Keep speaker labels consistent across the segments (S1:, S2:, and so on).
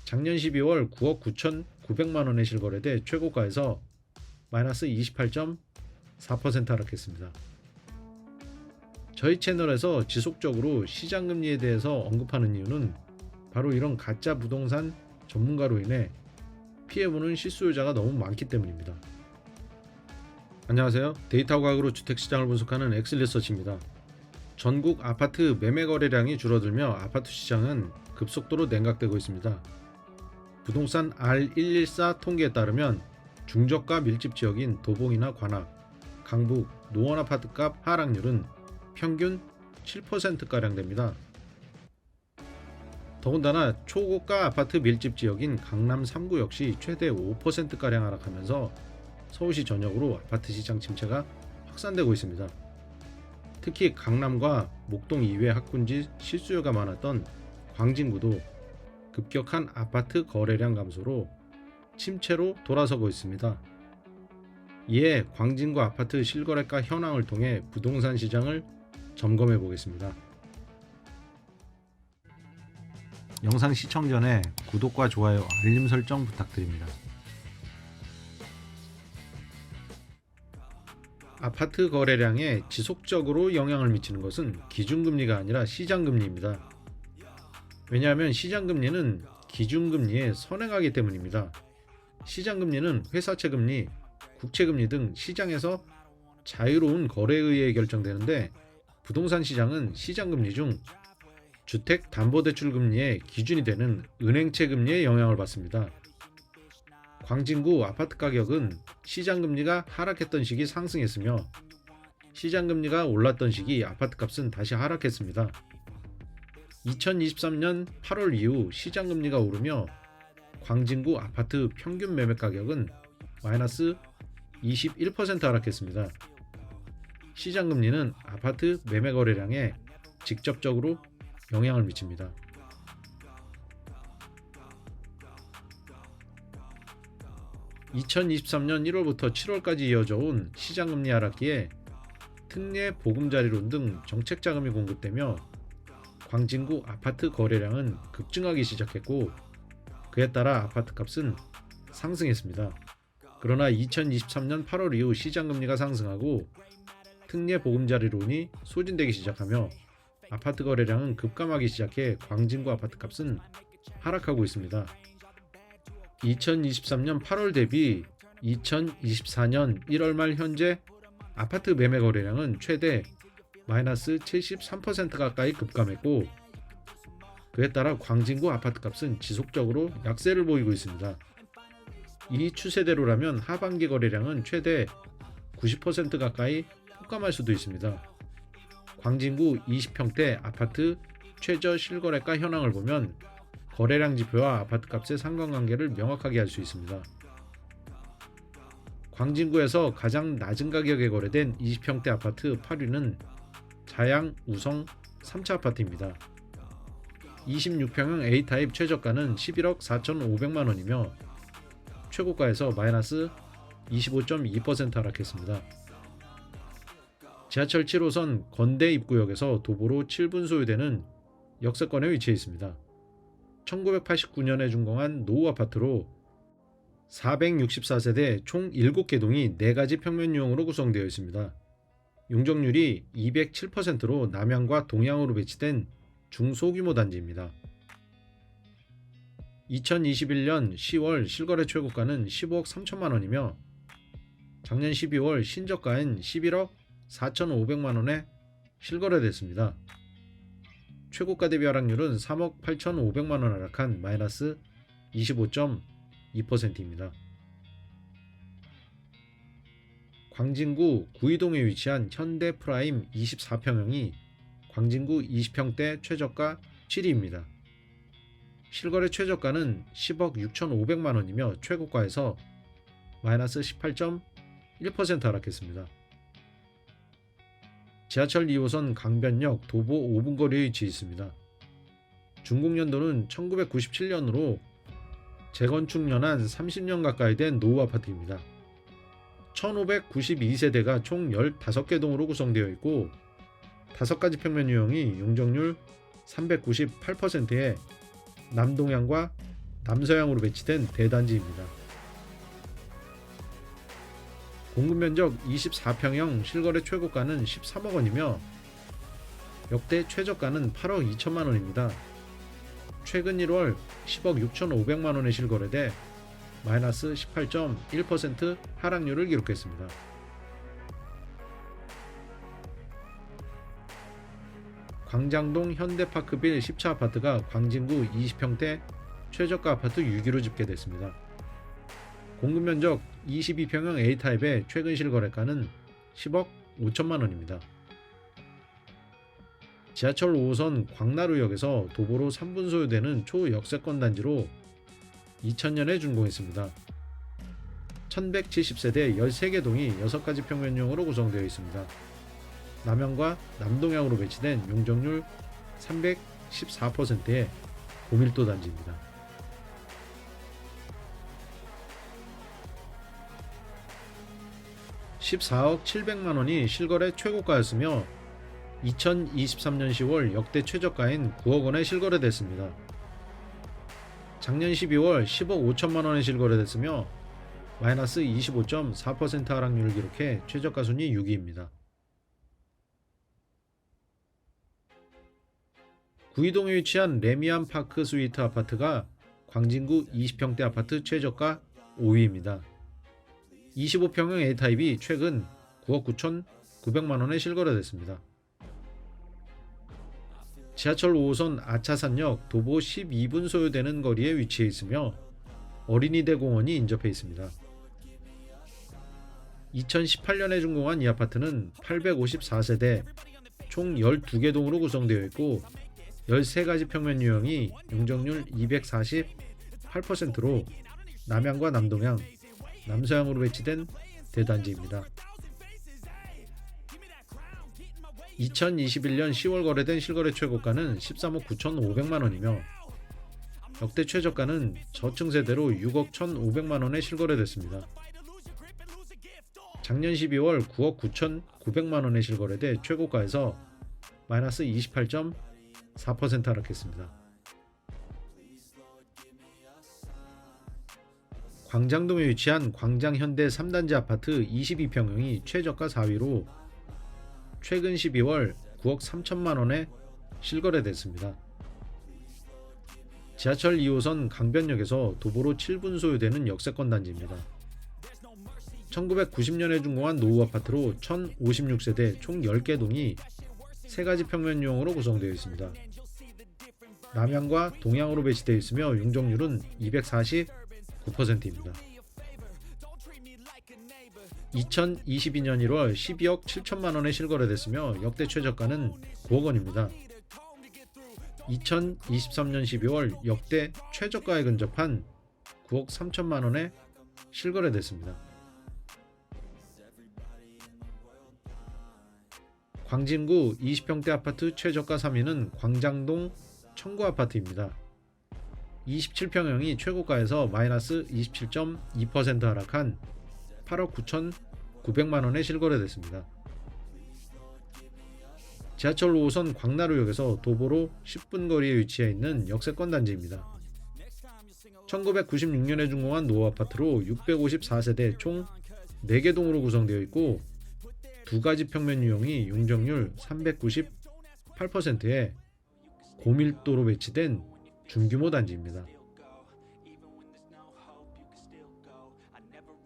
S1: 작년 12월 9억 9,900만원에 실거래돼 최고가에서 마이너스 28.4% 하락했습니다. 저희 채널에서 지속적으로 시장금리에 대해서 언급하는 이유는 바로 이런 가짜 부동산 전문가로 인해 피해보는 실수요자가 너무 많기 때문입니다. 안녕하세요. 데이터 과학으로 주택시장을 분석하는 엑슬리서치입니다. 전국 아파트 매매 거래량이 줄어들며 아파트 시장은 급속도로 냉각되고 있습니다. 부동산 R114 통계에 따르면 중저가 밀집 지역인 도봉이나 관악, 강북, 노원 아파트값 하락률은 평균 7%가량 됩니다. 더군다나 초고가 아파트 밀집 지역인 강남 3구 역시 최대 5%가량 하락하면서 서울시 전역으로 아파트 시장 침체가 확산되고 있습니다. 특히 강남과 목동 이외 학군지 실수요가 많았던 광진구도 급격한 아파트 거래량 감소로 침체로 돌아서고 있습니다. 이에 광진구 아파트 실거래가 현황을 통해 부동산 시장을 점검해 보겠습니다. 영상 시청 전에 구독과 좋아요, 알림 설정 부탁드립니다. 아파트 거래량에 지속적으로 영향을 미치는 것은 기준금리가 아니라 시장금리입니다. 왜냐하면 시장금리는 기준금리에 선행하기 때문입니다. 시장금리는 회사채 금리, 국채금리 등 시장에서 자유로운 거래에 의해 결정되는데 부동산 시장은 시장금리 중 주택담보대출금리의 기준이 되는 은행채 금리에 영향을 받습니다. 광진구 아파트 가격은 시장금리가 하락했던 시기 상승했으며 시장금리가 올랐던 시기 아파트값은 다시 하락했습니다. 2023년 8월 이후 시장금리가 오르며 광진구 아파트 평균 매매가격은 마이너스 21% 하락했습니다. 시장금리는 아파트 매매 거래량에 직접적으로 영향을 미칩니다. (2023년 1월부터 7월까지) 이어져 온 시장금리 하락기에 특례 보금자리론 등 정책자금이 공급되며 광진구 아파트 거래량은 급증하기 시작했고 그에 따라 아파트값은 상승했습니다. 그러나 2023년 8월 이후 시장금리가 상승하고 특례 보금자리론이 소진되기 시작하며 아파트 거래량은 급감하기 시작해 광진구 아파트값은 하락하고 있습니다. 2023년 8월 대비 2024년 1월 말 현재 아파트 매매 거래량은 최대 마이너스 73% 가까이 급감했고 그에 따라 광진구 아파트값은 지속적으로 약세를 보이고 있습니다. 이 추세대로라면 하반기 거래량은 최대 90% 가까이 폭감할 수도 있습니다. 광진구 20평대 아파트 최저 실거래가 현황을 보면 거래량 지표와 아파트값의 상관관계를 명확하게 알 수 있습니다. 광진구에서 가장 낮은 가격에 거래된 20평대 아파트 8위는 자양 우성 3차 아파트입니다. 26평형 A타입 최저가는 11억 4,500만원이며 최고가에서 마이너스 25.2% 하락했습니다. 지하철 7호선 건대 입구역에서 도보로 7분 소요되는 역세권에 위치해 있습니다. 1989년에 준공한 노후 아파트로 464세대 총 7개 동이 4가지 평면 유형으로 구성되어 있습니다. 용적률이 207%로 남향과 동향으로 배치된 중소규모 단지입니다. 2021년 10월 실거래 최고가는 15억 3천만원이며 작년 12월 신저가인 11억 4,500만원에 실거래됐습니다. 최고가 대비 하락률은 3억 8,500만원 하락한 마이너스 25.2%입니다. 광진구 구이동에 위치한 현대프라임 24평형이 광진구 20평대 최저가 7위입니다. 실거래 최저가는 10억 6,500만원이며 최고가에서 마이너스 18.1% 하락했습니다. 지하철 2호선 강변역 도보 5분 거리에 위치해 있습니다. 준공연도는 1997년으로 재건축 연한 30년 가까이 된 노후 아파트입니다. 1592세대가 총 15개 동으로 구성되어 있고 5가지 평면 유형이 용적률 398%에 남동향과 남서향으로 배치된 대단지입니다. 공급면적 24평형 실거래 최고가는 13억 원이며 역대 최저가는 8억 2천만 원입니다. 최근 1월 10억 6천5백만 원에 실거래돼 마이너스 18.1% 하락률을 기록했습니다. 광장동 현대파크빌 10차 아파트가 광진구 20평대 최저가 아파트 6위로 집계됐습니다. 공급면적 22평형 A타입의 최근 실거래가는 10억 5천만 원입니다. 지하철 5호선 광나루역에서 도보로 3분 소요되는 초역세권 단지로 2000년에 준공했습니다. 1170세대 13개 동이 6가지 평면형으로 구성되어 있습니다. 남향과 남동향으로 배치된 용적률 314%의 고밀도 단지입니다. (14억 7백만 원이) 실거래 최고가였으며 2023년 10월 역대 최저가인 9억 원에 실거래됐습니다. 작년 12월 10억 5천만 원에 실거래됐으며 마이너스 25.4% 하락률을 기록해 최저가 순위 6위입니다. 구이동에 위치한 레미안 파크 스위트 아파트가 광진구 20평대 아파트 최저가 5위입니다. 25평형 A타입이 최근 9억 9천9백만 원에 실거래됐습니다. 지하철 5호선 아차산역 도보 12분 소요되는 거리에 위치해 있으며 어린이대 공원이 인접해 있습니다. 2018년에 준공한 이 아파트는 854세대 총 12개 동으로 구성되어 있고 13가지 평면 유형이 용적률 248%로 남향과 남동향, 남서향으로 배치된 대단지입니다. 2021년 10월 거래된 실거래 최고가는 13억 9천5백만 원이며 역대 최저가는 저층 세대로 6억 1,500만 원에 실거래됐습니다. 작년 12월 9억 9천9백만 원에 실거래돼 최고가에서 마이너스 28.4% 하락했습니다. 광장동에 위치한 광장현대 3단지 아파트 22평형이 최저가 4위로 최근 12월 9억 3천만 원에 실거래됐습니다. 지하철 2호선 강변역에서 도보로 7분 소요되는 역세권 단지입니다. 1990년에 준공한 노후 아파트로 1056세대 총 10개 동이 3가지 평면 유형으로 구성되어 있습니다. 남향과 동향으로 배치되어 있으며 용적률은 249%입니다. 2022년 1월 12억 7천만 원에 실거래됐으며 역대 최저가는 9억 원입니다. 2023년 12월 역대 최저가에 근접한 9억 3천만 원에 실거래됐습니다. 광진구 20평대 아파트 최저가 3위는 광장동 청구 아파트입니다. 27평형이 최고가에서 마이너스 27.2% 하락한 8억 9천9백만 원에 실거래됐습니다. 지하철 5호선 광나루역에서 도보로 10분 거리에 위치해 있는 역세권 단지입니다. 1996년에 준공한 노후 아파트로 654세대 총 4개 동으로 구성되어 있고 2가지 평면 유형이 용적률 398%의 고밀도로 배치된 중규모 단지입니다.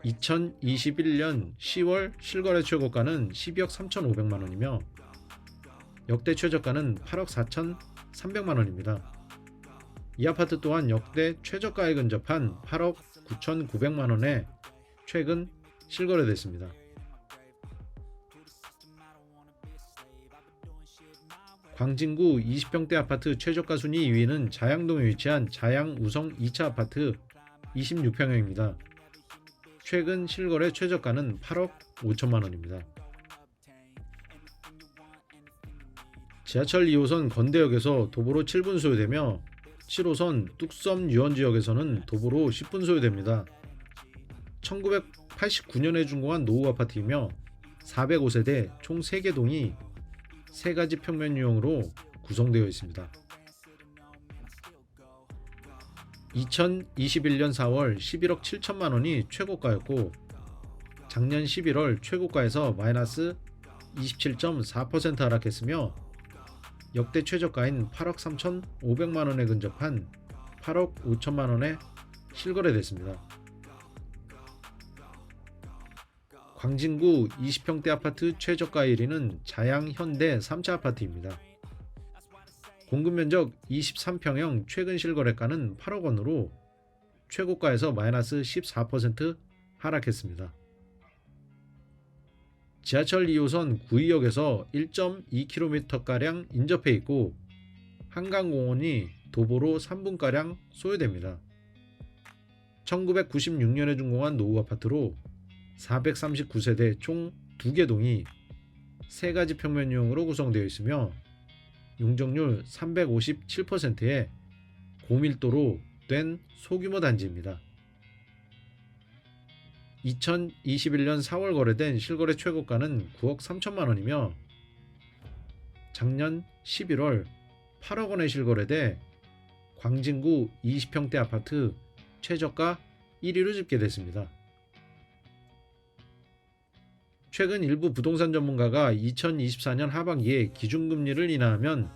S1: 2021년 10월 실거래 최고가는 12억 3천5백만 원이며 역대 최저가는 8억 4천3백만 원입니다. 이 아파트 또한 역대 최저가에 근접한 8억 9천9백만 원에 최근 실거래됐습니다. 광진구 20평대 아파트 최저가 순위 2위는 자양동에 위치한 자양우성 2차 아파트 26평형입니다. 최근 실거래 최저가는 8억 5천만 원입니다. 지하철 2호선 건대역에서 도보로 7분 소요되며 7호선 뚝섬 유원지역에서는 도보로 10분 소요됩니다. 1989년에 준공한 노후 아파트이며 405세대 총 3개 동이 3가지 평면 유형으로 구성되어 있습니다. 2021년 4월 11억 7천만 원이 최고가였고 작년 11월 최고가에서 마이너스 27.4% 하락했으며 역대 최저가인 8억 3,500만 원에 근접한 8억 5천만 원에 실거래됐습니다. 광진구 20평대 아파트 최저가 1위는 자양 현대 3차 아파트입니다. 공급 면적 23평형 최근 실거래가는 8억 원으로 최고가에서 마이너스 14% 하락했습니다. 지하철 2호선 구의역에서 1.2km가량 인접해 있고 한강공원이 도보로 3분가량 소요됩니다. 1996년에 준공한 노후 아파트로 439세대 총 2개 동이 3가지 평면 유형으로 구성되어 있으며 용적률 357%의 고밀도로 된 소규모 단지입니다. 2021년 4월 거래된 실거래 최고가는 9억 3천만 원이며 작년 11월 8억 원에 실거래돼 광진구 20평대 아파트 최저가 1위로 집계됐습니다. 최근 일부 부동산 전문가가 2024년 하반기에 기준금리를 인하하면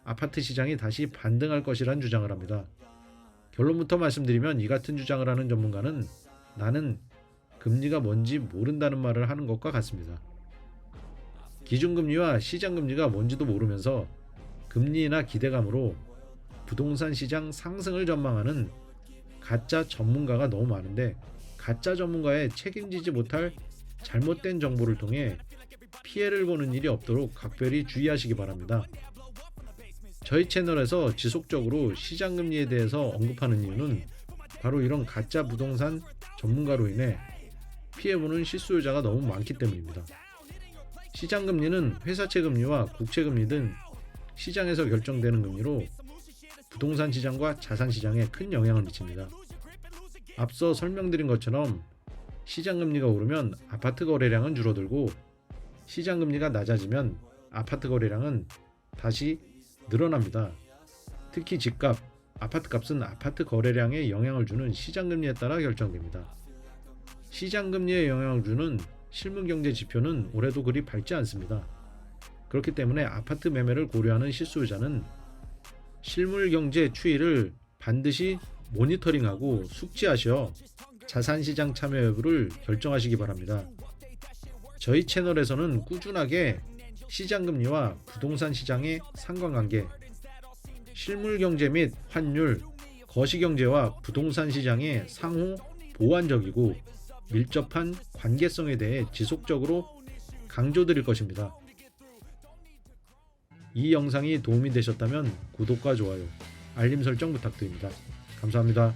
S1: 아파트 시장이 다시 반등할 것이란 주장을 합니다. 결론부터 말씀드리면 이 같은 주장을 하는 전문가는 나는 금리가 뭔지 모른다는 말을 하는 것과 같습니다. 기준금리와 시장금리가 뭔지도 모르면서 금리나 기대감으로 부동산 시장 상승을 전망하는 가짜 전문가가 너무 많은데 가짜 전문가의 책임지지 못할 잘못된 정보를 통해 피해를 보는 일이 없도록 각별히 주의하시기 바랍니다. 저희 채널에서 지속적으로 시장금리에 대해서 언급하는 이유는 바로 이런 가짜 부동산 전문가로 인해 피해보는 실수요자가 너무 많기 때문입니다. 시장금리는 회사채 금리와 국채 금리 등 시장에서 결정되는 금리로 부동산 시장과 자산 시장에 큰 영향을 미칩니다. 앞서 설명드린 것처럼 시장금리가 오르면 아파트 거래량은 줄어들고 시장금리가 낮아지면 아파트 거래량은 다시 늘어납니다. 특히 집값, 아파트값은 아파트 거래량에 영향을 주는 시장금리에 따라 결정됩니다. 시장금리에 영향을 주는 실물경제 지표는 올해도 그리 밝지 않습니다. 그렇기 때문에 아파트 매매를 고려하는 실수요자는 실물경제 추이를 반드시 모니터링하고 숙지하셔 자산시장 참여 여부를 결정하시기 바랍니다. 저희 채널에서는 꾸준하게 시장금리와 부동산 시장의 상관관계, 실물경제 및 환율, 거시경제와 부동산 시장의 상호 보완적이고 밀접한 관계성에 대해 지속적으로 강조드릴 것입니다. 이 영상이 도움이 되셨다면 구독과 좋아요, 알림 설정 부탁드립니다. 감사합니다.